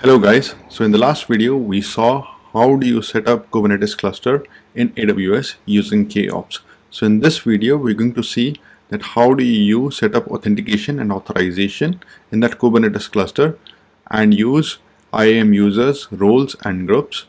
Hello guys, so in the last video we saw how do you set up Kubernetes cluster in AWS using KOPS. So in this video we're going to see that how do you set up authentication and authorization in that Kubernetes cluster and use IAM users, roles and groups.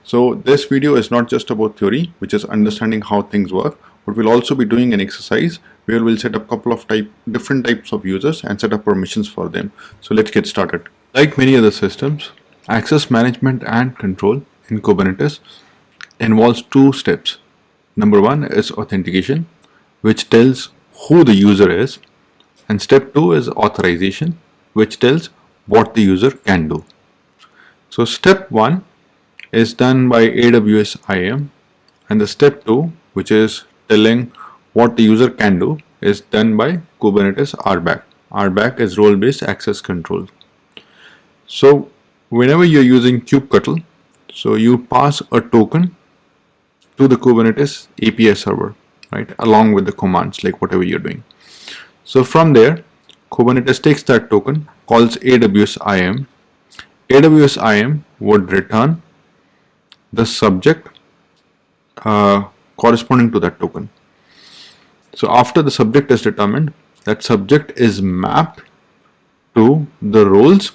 So this video is not just about theory, which is understanding how things work, but we'll also be doing an exercise where we'll set up a couple of different types of users and set up permissions for them. So let's get started. Like many other systems, access management and control in Kubernetes involves two steps. Number one is authentication, which tells who the user is, and step two is authorization, which tells what the user can do. So step one is done by AWS IAM, and the step two, which is telling what the user can do, is done by Kubernetes RBAC. RBAC is role-based access control. So whenever you're using kubectl, so you pass a token to the Kubernetes API server, right, along with the commands, like whatever you're doing. So from there, Kubernetes takes that token, calls AWS IAM. AWS IAM would return the subject corresponding to that token. So after the subject is determined, that subject is mapped to the roles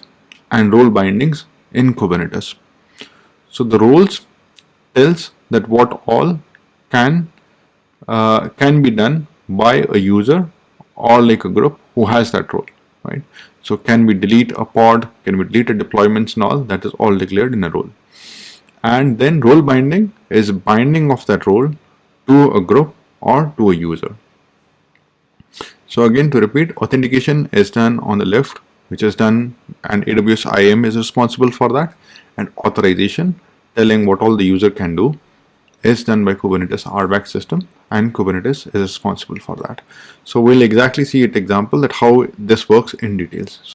and role bindings in Kubernetes. So the roles tells that what all can be done by a user or like a group who has that role, right? So can we delete a pod, can we delete a deployments and all, that is all declared in a role. And then role binding is binding of that role to a group or to a user. So again, to repeat, authentication is done on the left, which is done, and AWS IAM is responsible for that, and authorization, telling what all the user can do, is done by Kubernetes RBAC system, and Kubernetes is responsible for that. So we'll exactly see an example that how this works in details.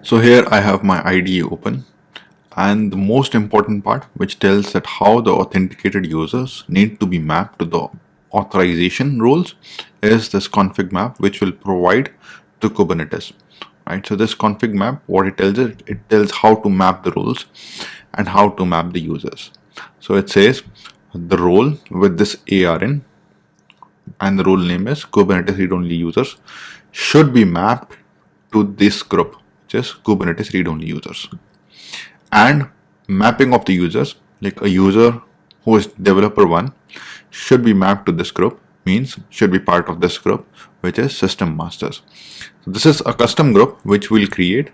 So here I have my IDE open, and the most important part, which tells that how the authenticated users need to be mapped to the authorization roles, is this config map, which will provide to Kubernetes. Right, so this config map, what it tells is, it tells how to map the roles and how to map the users. So it says the role with this ARN and the role name is Kubernetes read-only users should be mapped to this group, which is Kubernetes read-only users. And mapping of the users, like a user who is developer 1 should be mapped to this group, means should be part of this group, which is system masters. So this is a custom group which we'll create,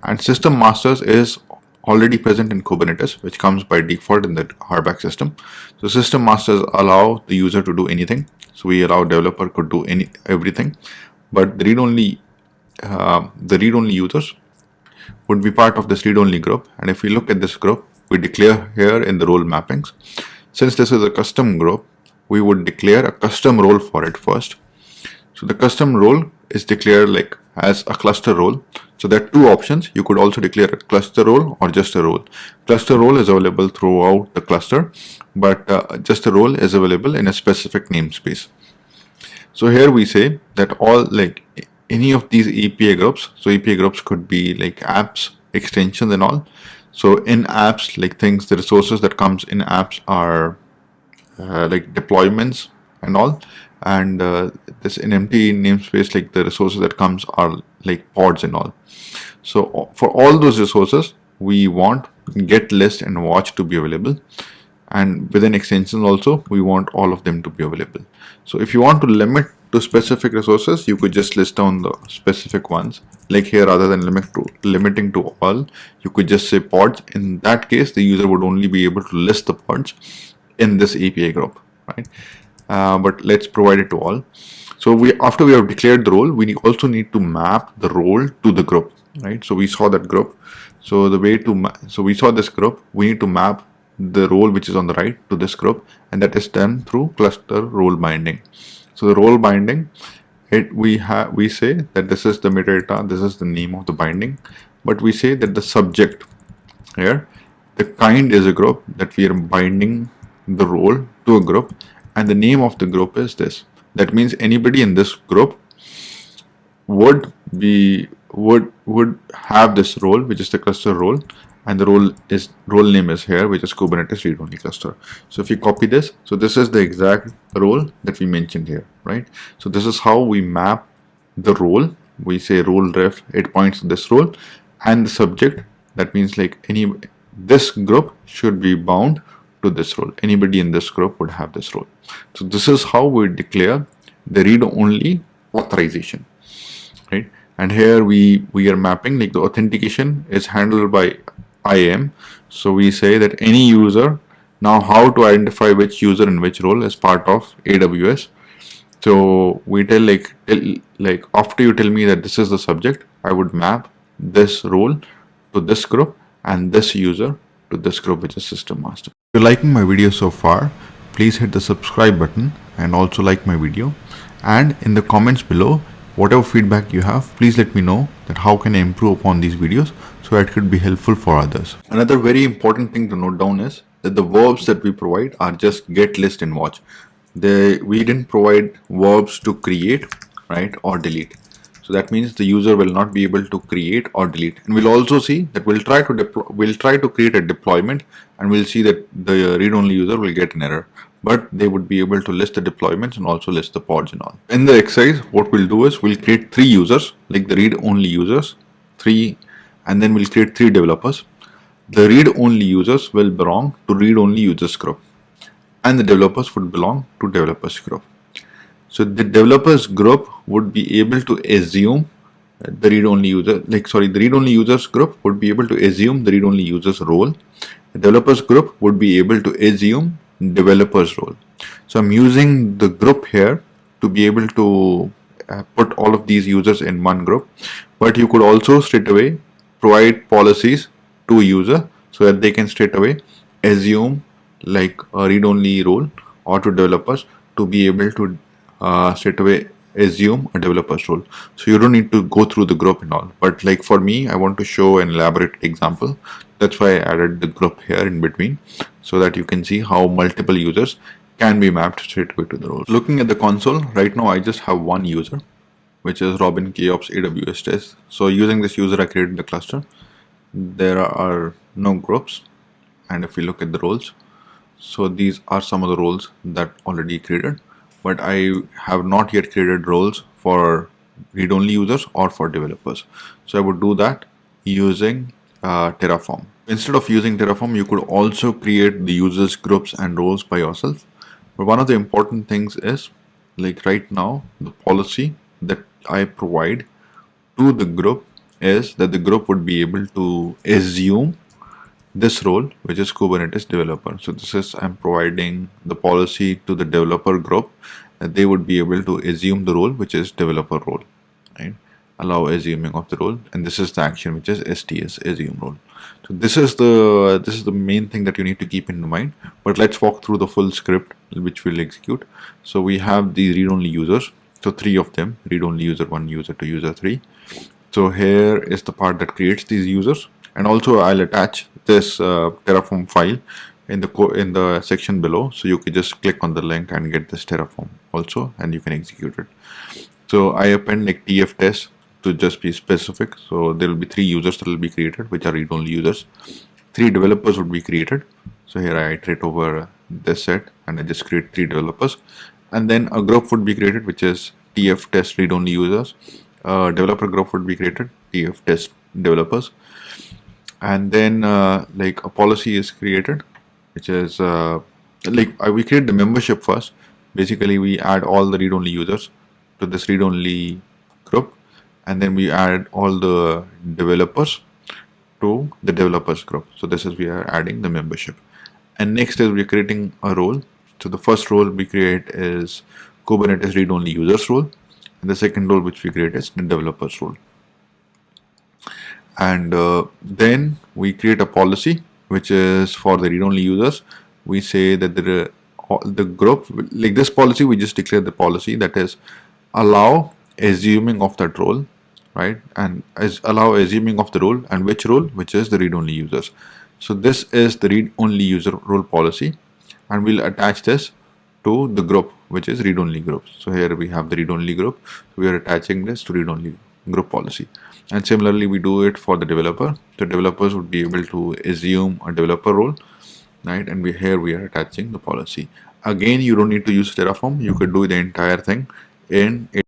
and system masters is already present in Kubernetes, which comes by default in the RBAC system. So system masters allow the user to do anything. So we allow developer could do everything, but the read-only users would be part of this read-only group. And if we look at this group, we declare here in the role mappings. Since this is a custom group, we would declare a custom role for it first. So the custom role is declared like as a cluster role. So there are two options. You could also declare a cluster role or just a role. Cluster role is available throughout the cluster, but just a role is available in a specific namespace. So here we say that all, like any of these API groups, so API groups could be like apps, extensions and all. So in apps, like things, the resources that comes in apps are like deployments and all, and this in empty namespace, like the resources that comes are like pods and all. So for all those resources, we want get list and watch to be available, and within extensions also we want all of them to be available. So if you want to limit to specific resources, you could just list down the specific ones, like here, rather than limiting to all, you could just say pods. In that case, the user would only be able to list the pods in this API group, right? But let's provide it to all. So after we have declared the role, we also need to map the role to the group, right? So we saw that group. So the way to so we saw this group, we need to map the role which is on the right to this group, and that is done through cluster role binding. So the role binding, we say that this is the metadata, this is the name of the binding, but we say that the subject here, the kind is a group that we are binding the role to a group, and the name of the group is this. That means anybody in this group would be would have this role, which is the cluster role, and the role name is here, which is Kubernetes read only cluster. So if you copy this, so this is the exact role that we mentioned here, right? So this is how we map the role. We say role ref, it points to this role, and the subject, that means like this group should be bound to this role. Anybody in this group would have this role. So this is how we declare the read only authorization, right? And here we are mapping, like the authentication is handled by IAM. So we say that any user, now how to identify which user in which role is part of AWS. So we tell like after you tell me that this is the subject, I would map this role to this group and this user to this group, which is system master. If you're liking my video so far, please hit the subscribe button and also like my video. And in the comments below, whatever feedback you have, please let me know that how can I improve upon these videos so that it could be helpful for others. Another very important thing to note down is that the verbs that we provide are just get, list and watch. We didn't provide verbs to create, right, or delete. So that means the user will not be able to create or delete. And we'll also see that we'll try to create a deployment, and we'll see that the read-only user will get an error, but they would be able to list the deployments and also list the pods and all. In the exercise, what we'll do is we'll create 3 users, like the read-only users, 3, and then we'll create 3 developers. The read-only users will belong to read-only users group, and the developers would belong to developers group. So the developers group would be able to assume the read-only user, the read-only users group would be able to assume the read-only users role. The developers group would be able to assume developers role. So I'm using the group here to be able to put all of these users in one group, but you could also straight away provide policies to user so that they can straight away assume like a read-only role, or to developers to be able to straight away assume a developer's role. So you don't need to go through the group and all, but like for me, I want to show an elaborate example. That's why I added the group here in between, so that you can see how multiple users can be mapped straight away to the roles. Looking at the console right now, I just have one user, which is Robin KOPS AWS test. So using this user, I created the cluster. There are no groups, and if we look at the roles, so these are some of the roles that already created, but I have not yet created roles for read-only users or for developers. So I would do that using Terraform. Instead of using Terraform, you could also create the users groups and roles by yourself. But one of the important things is, like right now, the policy that I provide to the group is that the group would be able to assume this role, which is Kubernetes developer. So this is, I'm providing the policy to the developer group that they would be able to assume the role, which is developer role, right? Allow assuming of the role, and this is the action, which is STS, assume role. So this is the main thing that you need to keep in mind. But let's walk through the full script which we'll execute. So we have the read-only users, so 3 of them, read-only user 1, user 2, user 3. So here is the part that creates these users, and also I'll attach this Terraform file in the section below, so you can just click on the link and get this Terraform also, and you can execute it. So I append like tf test to just be specific. So there will be 3 users that will be created, which are read-only users. 3 developers would be created. So here I iterate over this set and I just create 3 developers, and then a group would be created, which is tf test read-only users. Developer group would be created, tf test developers, and then like a policy is created, which is we create the membership first. Basically, we add all the read-only users to this read-only group, and then we add all the developers to the developers group. So this is, we are adding the membership. And next is we're creating a role. So the first role we create is Kubernetes read-only users role, and the second role which we create is the developers role. And then we create a policy which is for the read-only users. We say that the group, like this policy, we just declare the policy that is allow assuming of that role, right? And allow assuming of the role, and which role, which is the read-only users. So this is the read-only user role policy, and we'll attach this to the group, which is read-only group. So here we have the read-only group. We are attaching this to read-only group policy. And similarly, we do it for the developer. The developers would be able to assume a developer role, right? And here we are attaching the policy. Again, you don't need to use Terraform. You could do the entire thing in it.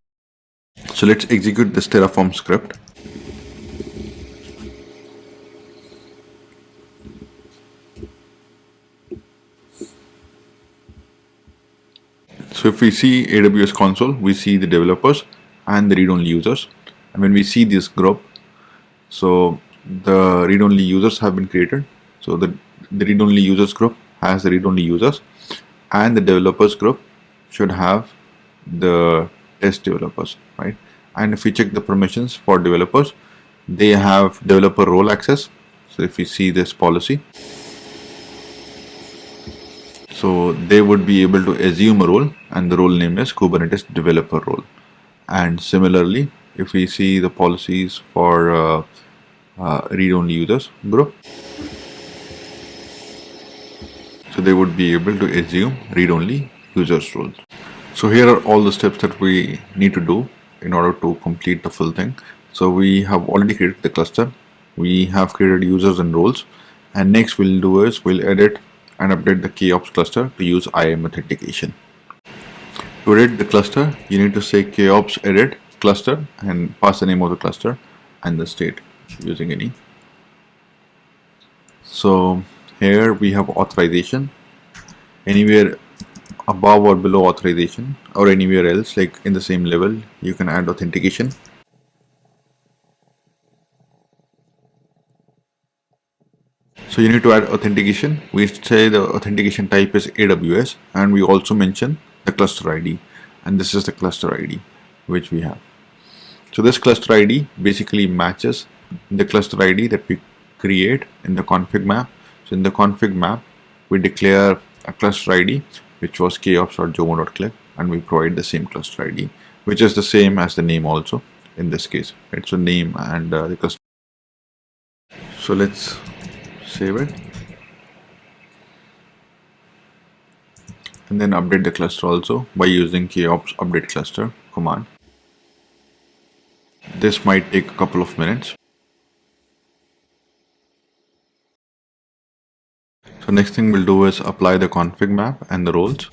So let's execute this Terraform script. So if we see AWS console, we see the developers and the read-only users. And when we see this group, so the read-only users have been created. So the read-only users group has the read-only users, and the developers group should have the test developers, right? And if we check the permissions for developers, they have developer role access. So if we see this policy, so they would be able to assume a role, and the role name is Kubernetes developer role. And similarly, if we see the policies for read-only users group, so they would be able to assume read-only users roles. So here are all the steps that we need to do in order to complete the full thing. So we have already created the cluster, we have created users and roles, and next we'll do is we'll edit and update the KOPS cluster to use IAM authentication. To edit the cluster, you need to say KOPS edit cluster and pass the name of the cluster and the state using any. So here we have authorization. Anywhere above or below authorization or anywhere else, like in the same level, you can add authentication. So you need to add authentication. We say the authentication type is AWS, and we also mention the cluster ID, and this is the cluster ID which we have. So this cluster ID basically matches the cluster ID that we create in the config map. So in the config map, we declare a cluster ID which was kops.jomo-click, and we provide the same cluster ID, which is the same as the name also in this case, right? So name and the cluster. So let's save it and then update the cluster also by using kops update cluster command. This might take a couple of minutes. So next thing we'll do is apply the config map and the roles.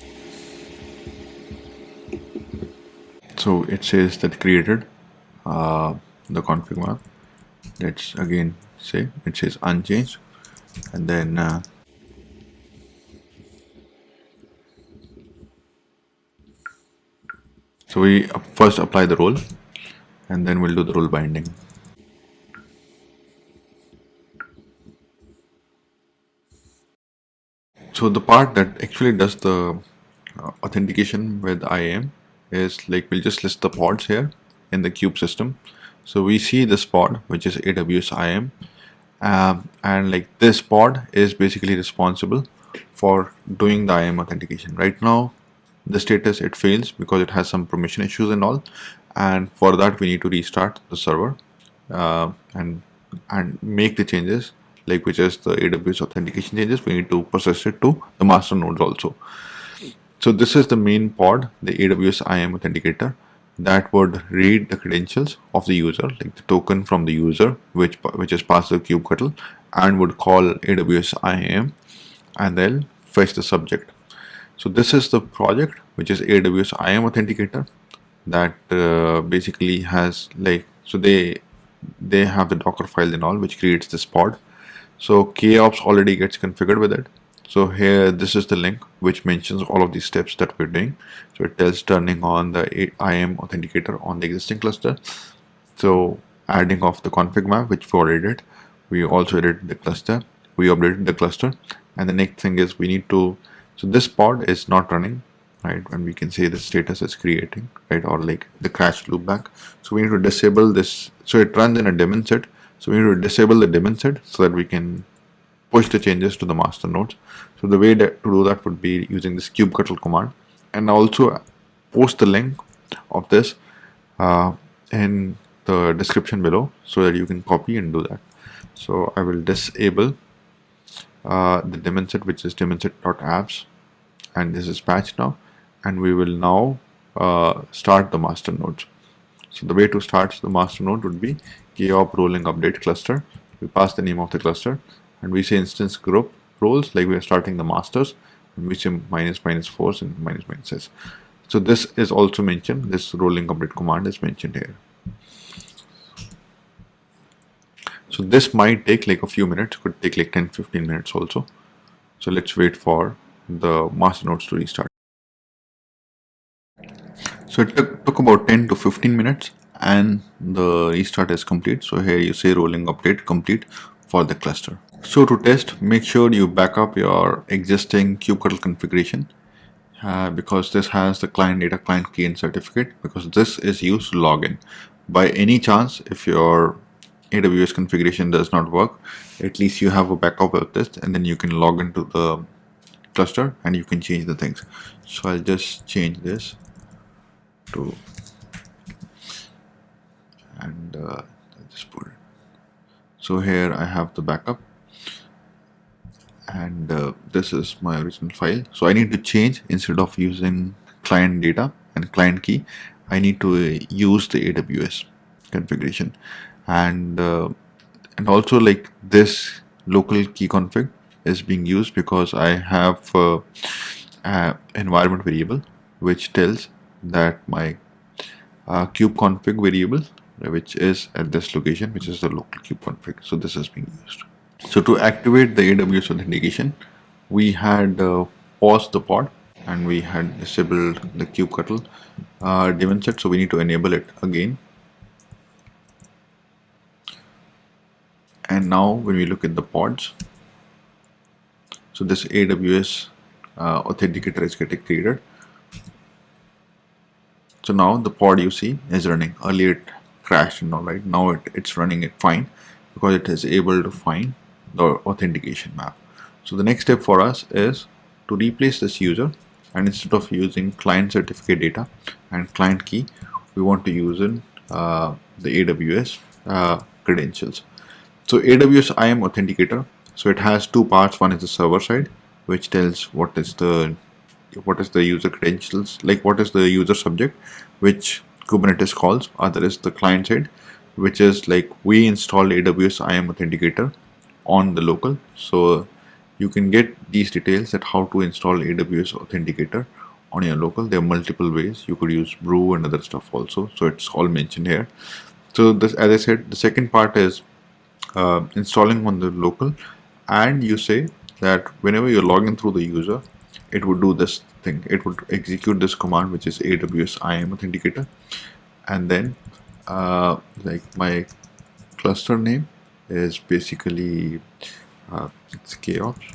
So it says that created the config map. Let's again say it says unchanged, and then so we first apply the role, and then we'll do the role binding. So the part that actually does the authentication with IAM is like we'll just list the pods here in the kube system. So we see this pod which is AWS IAM, and like this pod is basically responsible for doing the IAM authentication. Right now the status it fails because it has some permission issues and all, and for that we need to restart the server and make the changes, like which is the AWS authentication changes. We need to process it to the master nodes also. So this is the main pod, the AWS IAM authenticator, that would read the credentials of the user, like the token from the user which is passed to the kubectl, and would call AWS IAM and then fetch the subject. So this is the project which is AWS IAM authenticator that basically has like, so they have the Docker file and all which creates this pod. So KOps already gets configured with it. So here this is the link which mentions all of these steps that we're doing. So it tells turning on the IAM authenticator on the existing cluster. So adding off the config map which we already did. We also edited the cluster. We updated the cluster, and the next thing is we need to, so this pod is not running, right? And we can say the status is creating, right? Or like the crash loopback. So we need to disable this. So it runs in a daemon set. So we need to disable the daemon set so that we can push the changes to the master nodes. So the way to do that would be using this kubectl command, and also post the link of this in the description below so that you can copy and do that. So I will disable the daemon set, which is daemon set.apps, and this is patched now, and we will now start the master nodes. So the way to start the master node would be KOP rolling update cluster. We pass the name of the cluster and we say instance group roles, like we are starting the masters, and we say minus minus 4s and minus minus s. So this is also mentioned, this rolling update command is mentioned here. So this might take like a few minutes, could take like 10-15 minutes also. So let's wait for the master nodes to restart. So it took about 10 to 15 minutes and the restart is complete. So here you say rolling update complete for the cluster. So to test, make sure you back up your existing kubectl configuration because this has the client data, client key and certificate, because this is used to log in. By any chance, if your AWS configuration does not work, at least you have a backup of this and then you can log into the cluster and you can change the things. So I'll just change this to, and I'll just put it. So here I have the backup and this is my original file. So I need to change, instead of using client data and client key, I need to use the AWS configuration, and also like this local key config is being used because I have environment variable which tells that my kube config variable, which is at this location, which is the local kube config. So this is being used. So to activate the AWS authentication, we had paused the pod and we had disabled the kubectl daemon set. So we need to enable it again. And now when we look at the pods, so this AWS authenticator is getting created. So now the pod you see is running. Earlier it crashed and all, right? Now it's running it fine because it is able to find the authentication map. So the next step for us is to replace this user, and instead of using client certificate data and client key, we want to use in the AWS credentials. So AWS IAM authenticator, so it has two parts. One is the server side, which tells what is the user credentials, like what is the user subject which Kubernetes calls. Other is the client side, which is like we install AWS IAM authenticator on the local. So you can get these details that how to install AWS authenticator on your local. There are multiple ways. You could use brew and other stuff also, so it's all mentioned here. So this, as I said, the second part is installing on the local, and you say that whenever you're logging through the user, it would do this thing. It would execute this command, which is AWS IAM authenticator, and then like my cluster name is basically it's KOPS.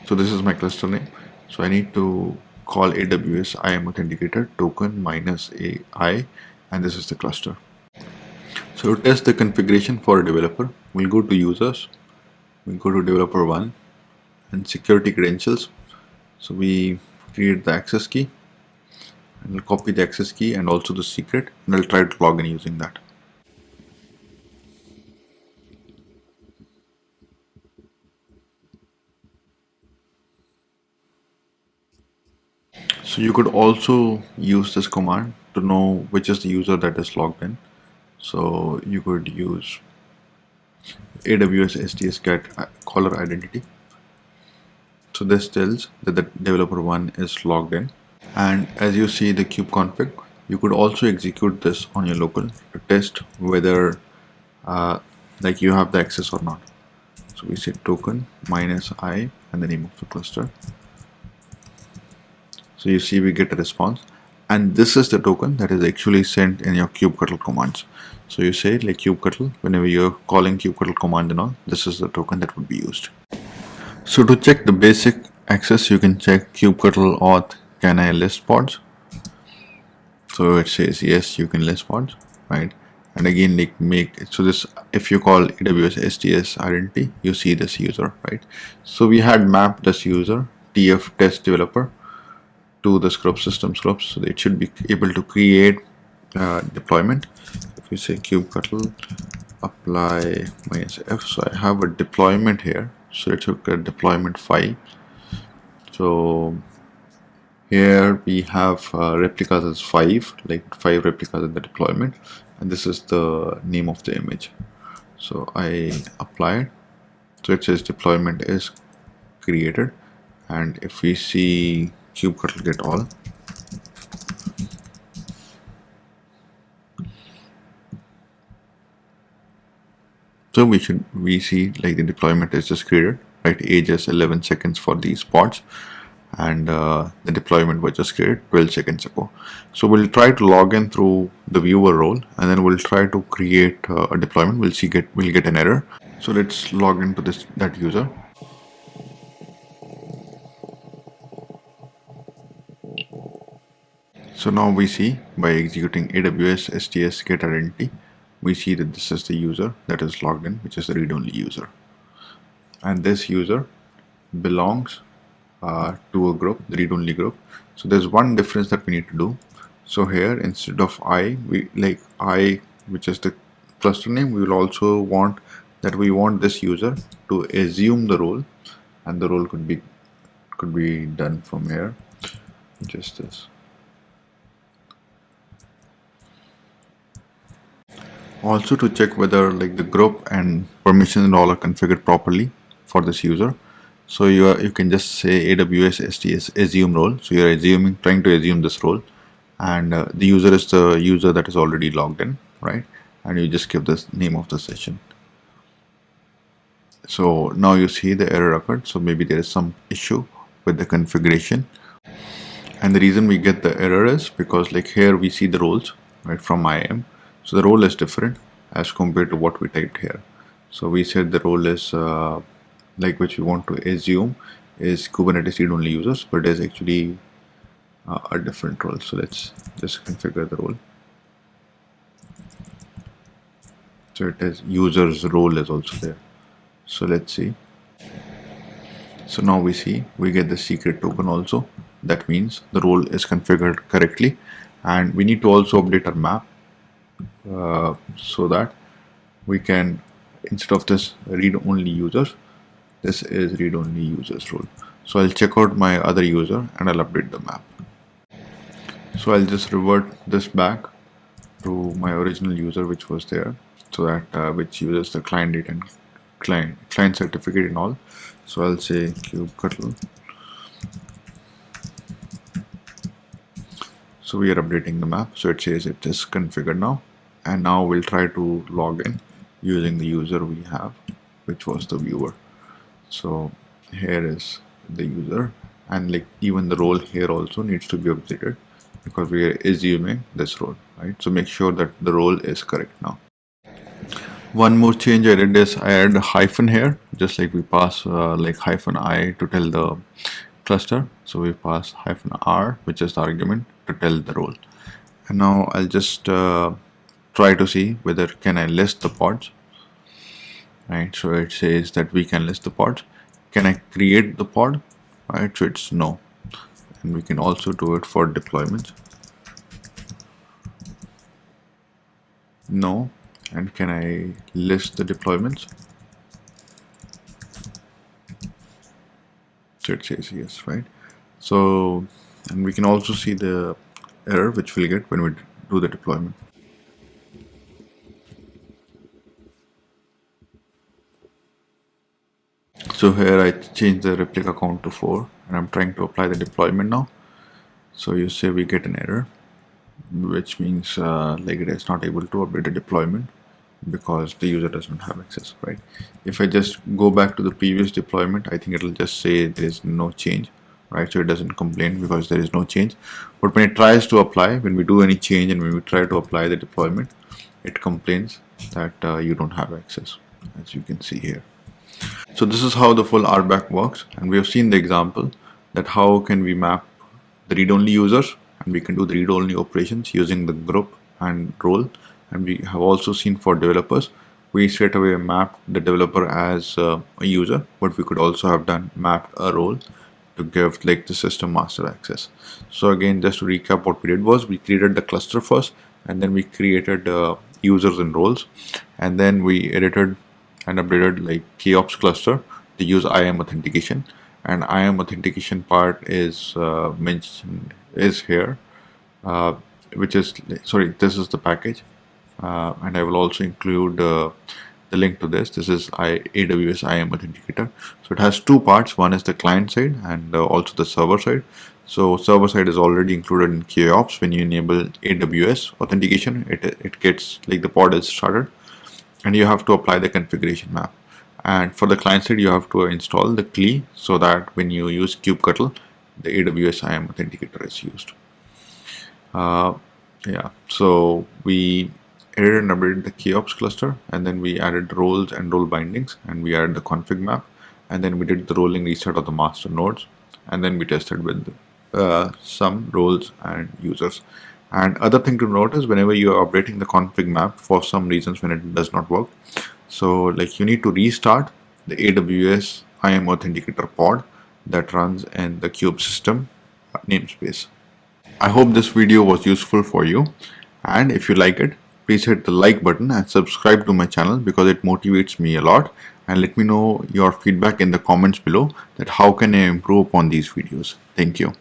So this is my cluster name. So I need to call AWS IAM authenticator token minus AI, and this is the cluster. So to test the configuration for a developer, we'll go to users, we'll go to developer 1 and security credentials. So we create the access key, and we'll copy the access key and also the secret, and I'll try to log in using that. So you could also use this command to know which is the user that is logged in. So you could use AWS SDS cat caller identity. So this tells that the developer 1 is logged in. And as you see the kube config, you could also execute this on your local to test whether like you have the access or not. So we say token minus I and the name of the cluster. So you see we get a response, and this is the token that is actually sent in your kubectl commands. So you say like kubectl, whenever you're calling kubectl command and all, this is the token that would be used. So to check the basic access, you can check kubectl auth can I list pods. So it says yes, you can list pods, right? And again, like so this, if you call AWS SDS identity, you see this user, right? So we had mapped this user tf test developer to the script system scripts, so it should be able to create deployment. If you say kubectl apply -f, so I have a deployment here. So let's look at deployment file. So here we have replicas as 5, like 5 replicas in the deployment, and this is the name of the image. So I apply it. So it says deployment is created, and if we see kubectl get all, so we see like the deployment is just created, right? Age is 11 seconds for these pods, and the deployment was just created 12 seconds ago. So we'll try to log in through the viewer role, and then we'll try to create a deployment. We'll get an error. So let's log into that user. So now we see by executing AWS STS get identity, we see that this is the user that is logged in, which is the read-only user. And this user belongs to a group, the read-only group. So there's one difference that we need to do. So here, instead of I, which is the cluster name, we will also want this user to assume the role, and the role could be done from here. Just this. Also to check whether like the group and permissions and all are configured properly for this user. So you can just say AWS STS assume role. So you're trying to assume this role, and the user is the user that is already logged in, right? And you just give this name of the session. So now you see the error occurred. So maybe there is some issue with the configuration, and the reason we get the error is because like here we see the roles right from IAM. So the role is different as compared to what we typed here. So we said the role is like which we want to assume is Kubernetes read-only users, but it is actually a different role. So let's just configure the role. So it is users role is also there. So let's see. So now we see we get the secret token also. That means the role is configured correctly, and we need to also update our map so that we can, instead of this read-only users, this is read-only users role. So I'll check out my other user and I'll update the map. So I'll just revert this back to my original user which was there, so that which uses the client data and client certificate and all. So I'll say kubectl. So we are updating the map, so it says it is configured now, and now we'll try to log in using the user we have, which was the viewer. So here is the user, and like even the role here also needs to be updated because we are assuming this role, right? So make sure that the role is correct now. One more change I did is I added a hyphen here, just like we pass like -i to tell the cluster. So we pass -r, which is the argument to tell the role. And now I'll just try to see whether can I list the pods, right? So it says that we can list the pods. Can I create the pod, right? So it's no. And we can also do it for deployments. No. And can I list the deployments? So it says yes, right? So, and we can also see the error which we'll get when we do the deployment. So here I changed the replica count to 4, and I'm trying to apply the deployment now. So you say we get an error, which means like it is not able to update the deployment because the user doesn't have access, right? If I just go back to the previous deployment, I think it'll just say there is no change, right? So it doesn't complain because there is no change. But when it tries to apply, when we do any change and when we try to apply the deployment, it complains that you don't have access, as you can see here. So this is how the full RBAC works, and we have seen the example that how can we map the read-only users, and we can do the read-only operations using the group and role. And we have also seen for developers, we straight away mapped the developer as a user, but we could also have done mapped a role to give like the system master access. So again, just to recap, what we did was we created the cluster first, and then we created users and roles, and then we edited and updated like KOPS cluster to use IAM authentication, and IAM authentication part is mentioned is here, which is sorry, this is the package and I will also include the link to this. This is AWS IAM Authenticator. So it has two parts. One is the client side and also the server side. So server side is already included in KOPS. When you enable AWS authentication, it gets like the pod is started, and you have to apply the configuration map. And for the client side, you have to install the CLI so that when you use kubectl, the AWS IAM Authenticator is used. Yeah, so we edited and updated the KOPS cluster, and then we added roles and role bindings, and we added the config map, and then we did the rolling reset of the master nodes, and then we tested with some roles and users. And other thing to note is whenever you are updating the config map, for some reasons when it does not work, so like you need to restart the AWS IAM Authenticator pod that runs in the kube system namespace. I hope this video was useful for you, and if you like it, please hit the like button and subscribe to my channel because it motivates me a lot, and let me know your feedback in the comments below that how can I improve upon these videos. Thank you.